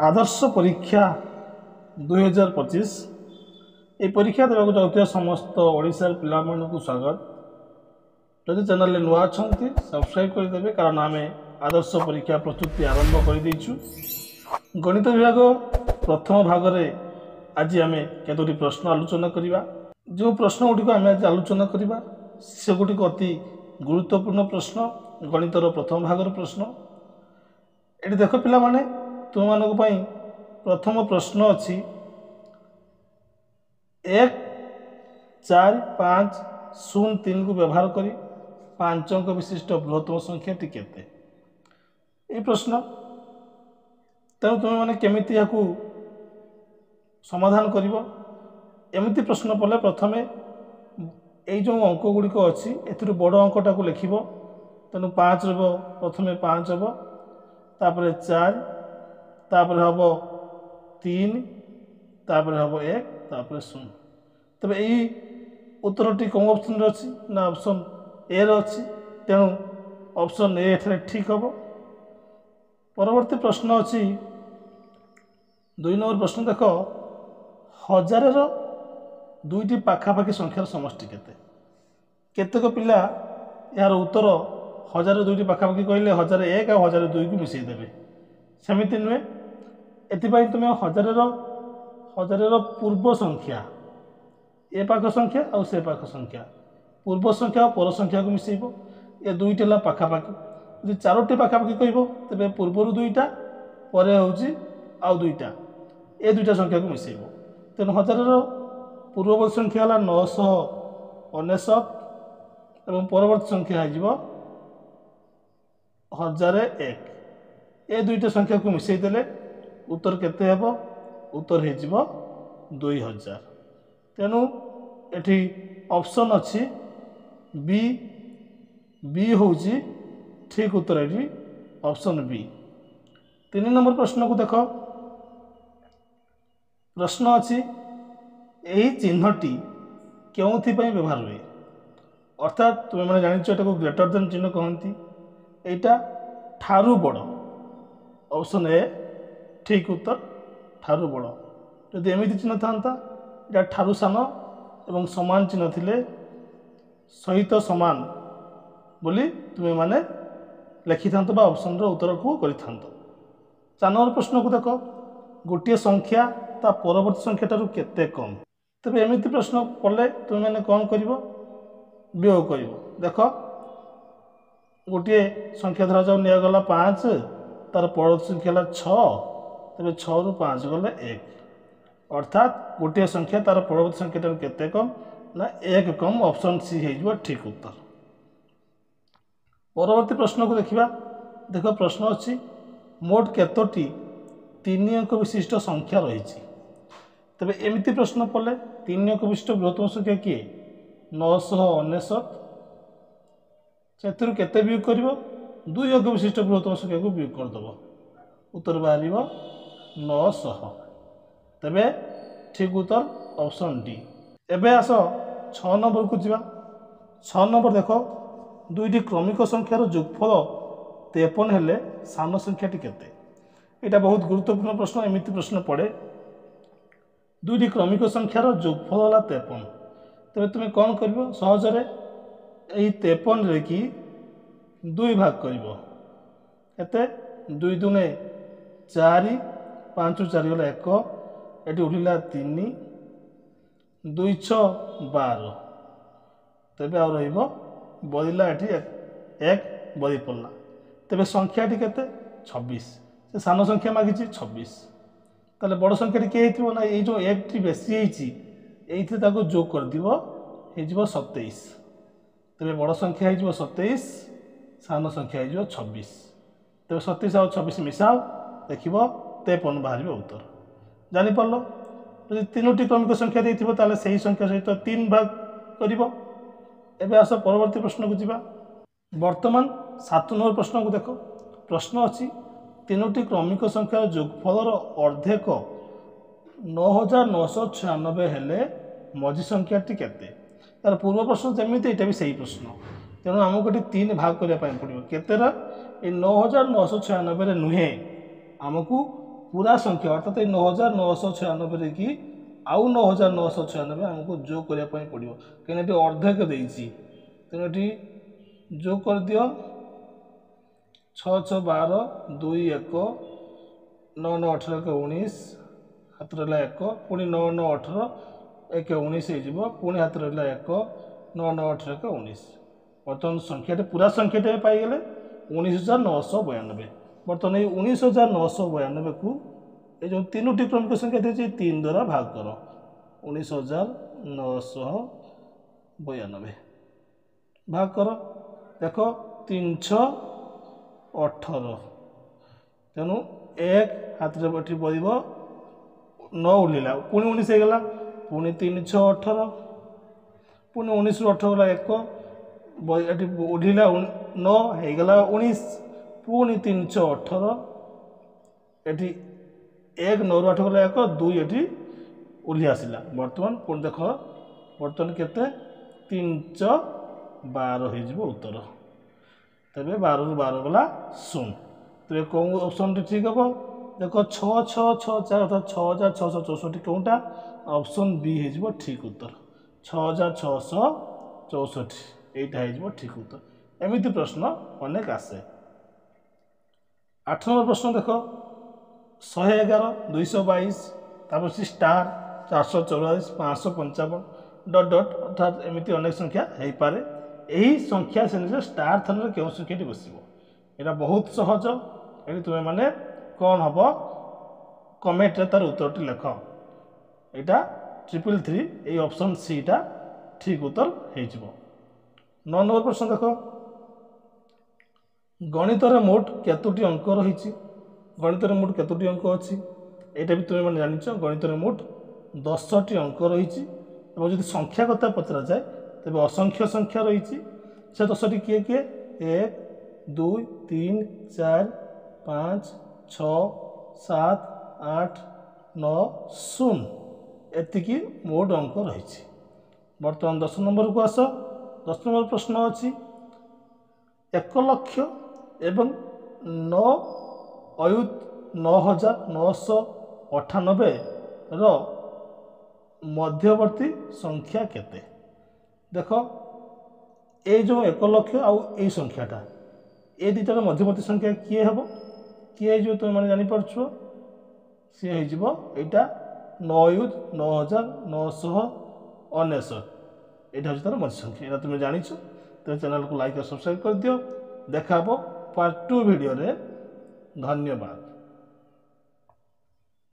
आदर्श परीक्षा 2025 ये परीक्षा देवाक जाऊँ समस्त ओडिशार पिला मानकु स्वागत। जदि चैनल नुआ अच्छा सब्सक्राइब करदे कारण आम आदर्श परीक्षा प्रस्तुति आरंभ कर देछु। गणित विभाग प्रथम भाग में आज आम केतोटी प्रश्न आलोचना करवा। जो प्रश्न गुड़िक आम आज आलोचना करवा से गुड़िक अति गुरुत्वपूर्ण प्रश्न, गणितर प्रथम भागर प्रश्न। ये देख पिला माने तुम मानक प्रथम प्रश्न अच्छी 1 4 5 0 3 को व्यवहार करी 5 अंक विशिष्ट बृहत्तम संख्या टी केते। ये प्रश्न तेणु तुम मैंने केमिति याकू समाधान करिवो। एमिति प्रश्न पड़े प्रथमे ये जो अंक गुड़िक अच्छी ए बड़ अंकटा को लिखिब। तेणु 5 रहा प्रथमे 5 हम, तापर 4, तापर हम 3, तापर हम 1, तापर 0। तबे यही उत्तरटी कौन ऑप्शन अच्छी ना ऑप्शन ए अच्छी, तेणु ऑप्शन ए एठारे ठीक हम। परवर्ती प्रश्न अच्छी 2 नंबर प्रश्न। देख 1000 दुईटी पाखापाखि संख्यार समष्टि केते। केतेक पिला यार उत्तर 1000 दुईटी पाखापाखि कहले 1001 और 1002 को मिसई देबे, सेमिति नुहे। एथिपाई तुम 1000 पूर्व संख्या ए पाख संख्या और से पाख संख्या, पूर्व संख्या और पर संख्या को मिसेब। ये दुईटी है पाखापाखि। यदि 4टी पाखापाखि कह तेरे पूर्वर 2टा पर आउ 2टा ए 2टा संख्या को मिसेब। तेणु 1000 पूर्ववर्ती संख्या है 999 और परवर्ती संख्या हो 1001। ए 2टा संख्या को मिसई देले उत्तर केते हेबो? उत्तर हो 2000। तेणु एठी ऑप्शन अच्छी बी। बी हूँ ठीक उत्तर एठी ऑप्शन बी। 3 नंबर प्रश्न को देख। प्रश्न अच्छी यही चिन्हटी क्योंथि व्यवहार हुए। अर्थात तुम मैंने जान को ग्रेटर देन चिन्ह कहती। एटा ठारू बड़, ऑप्शन ए ठीक उत्तर ठारू बड़। जदि एमती चिन्ह था या ठारू सान एवं समान चिन्ह थिले सहित समान बोली तुम्हें माने लिखि था ऑप्शन उत्तर को कर। 4 नंबर प्रश्न को देख। गोटे संख्या ता परवर्ती संख्या ठारू केते कम। तबे एमती प्रश्न पड़े तुम मैंने कौन कर वियोग कर। देख गोटे संख्या धरा जाऊ निगला 5, तार परवर्ती संख्या 6, तेरे 6 रु 5 गले 1। अर्थात गोटे संख्या तार परवर्ती संख्या ठारू केते कम ना 1 कम, ऑप्शन सी हो ठीक उत्तर। परवर्ती प्रश्न को देखिबा। देख प्रश्न अच्छी मोट केतोटी 3 अंक विशिष्ट संख्या रही। तेरे एमती प्रश्न पड़े 3 अंक विशिष्ट बृहत्तम संख्या किए 999 से केते वियोग कर 2 अंक विशिष्ट बृहत्तम संख्या को वियोग करदेव। उत्तर बाहर 900। तेबे ठीक उत्तर ऑप्शन डी। एबे आस 6 नंबर को जीवा। 6 नंबर देख दुईटी क्रमिक संख्यार जोगफल 53 हेले सान संख्याटी केते। यहाँ बहुत गुरुत्वपूर्ण प्रश्न। एमती प्रश्न पड़े दुईटी क्रमिक संख्यार जोगफल है 53। तेरे तुम कौन कर सहजरे यही 53 रे कि 2 भाग कर 2 दुने 4, 5 4 गला 1, ये उठिला 3, 2 6 12। तेबे आ बदला ये 1 बदी पड़ा। तेबे संख्याटी केते 26। से सान संख्या मागी 26। ताले बड़ संख्याटी किए हो ना ये जो 1 टी बेसी ये जोग कर दिव हो 27। तेरे बड़ संख्या हो 27, सान संख्या हो 26। तेरे 27 और 26 मिसाओ देख 53 बाहर उत्तर। जापर जब 3टी क्रमिक संख्या देते ताले सही संख्या सहित 3 भाग कर। एबे आस परवर्ती प्रश्न को जीवा। वर्तमान 7 नंबर प्रश्न को देख। प्रश्न अच्छी 3टी क्रमिक संख्यार जोगफल अर्धेक 9996 हेले मझी संख्याटी केते। तार पूर्व प्रश्न जमी यहाँ भी सही प्रश्न। तेणु आमको ये 3 भाग करने पड़ो केतेर 9996 नुहे आमको पूरा संख्या अर्थात 9996 कि आउ 9996 आमको जोग करने पड़ो कहीं अर्धेक देती तेणु ये जोग कर दियो 6 6 12 2 1 9 9 18 19 हाथ रहा 1 पुणी 9 9 18 1 19 हो पुणी हाथ रहा 1 9 9 18 19 बर्तमान संख्या पूरा संख्या पाईगले 19,992 बर्तमान ये 19,992 को ये जो तीनोटी क्रमिक संख्या थी 3 द्वारा भाग कर 19,992 भाग कर देख 318 तेणु 1 हाथ में बढ़ 9 उड़ला पुणी 19 होगा पुणी 3 6 18 पुणी 19 18 गला 1 उड़ला 9 होगला 19 पुणी 3 6 18 ये 1 9 8 गला 1 2 ये उल्ली आसला बर्तमान पुणी देख बर्तमान केते 3 6 12 हो उत्तर तेरे 12 रु 12 गला 0 तेरे कौन ऑप्शन ठीक हम देख 6 6 6 4 अर्थात 6664 कौटा ऑप्शन बी हो ठीक उत्तर 6664 यहाँ हो ठीक उत्तर एमती प्रश्न अनेक आसे 8 नंबर प्रश्न देख 111 222 तापर स्टार 444 555 डट डट अर्थात एमती अनेक संख्या हो पारे यही संख्या श्रेणी स्टार स्थान क्यों संख्याटी बस यहाँ बहुत सहज ये तुम्हें माने कौन हम कमेंट तार उत्तर लेख यहाँ 333 ये ऑप्शन सी टा ठीक उत्तर हो 9 नंबर प्रश्न देख गणित मोट केतोटी अंक रही गणित मोट केतोटी अंक अच्छी यहाँ भी तुम्हें जान गणित मोट 10टी अंक रही जो संख्या कथा पचरा जाए तेज असंख्य संख्या रही से 10टी किए किए 1 2 3 4 5 6 7 8 9 0 एतिकी मोट अंक रही बर्तमान 10 नंबर को आस 10 नंबर प्रश्न अच्छी 1 लक्ष एवं 9 अयुत 9,998 मध्यवर्ती संख्या केते देख ये जो 1 लक्ष आउ ये संख्याटा ये दुटार मध्यवर्ती संख्या किए हम किए जो तुम मैंने जापर सी हो यहाँ 9 अयुत 9,999 यहाँ हूँ तार मध्य संख्या यहाँ तुम्हें जान तो चैनल को लाइक और सब्सक्राइब कर दियो देखा पार्ट 2 वीडियो रे धन्यवाद।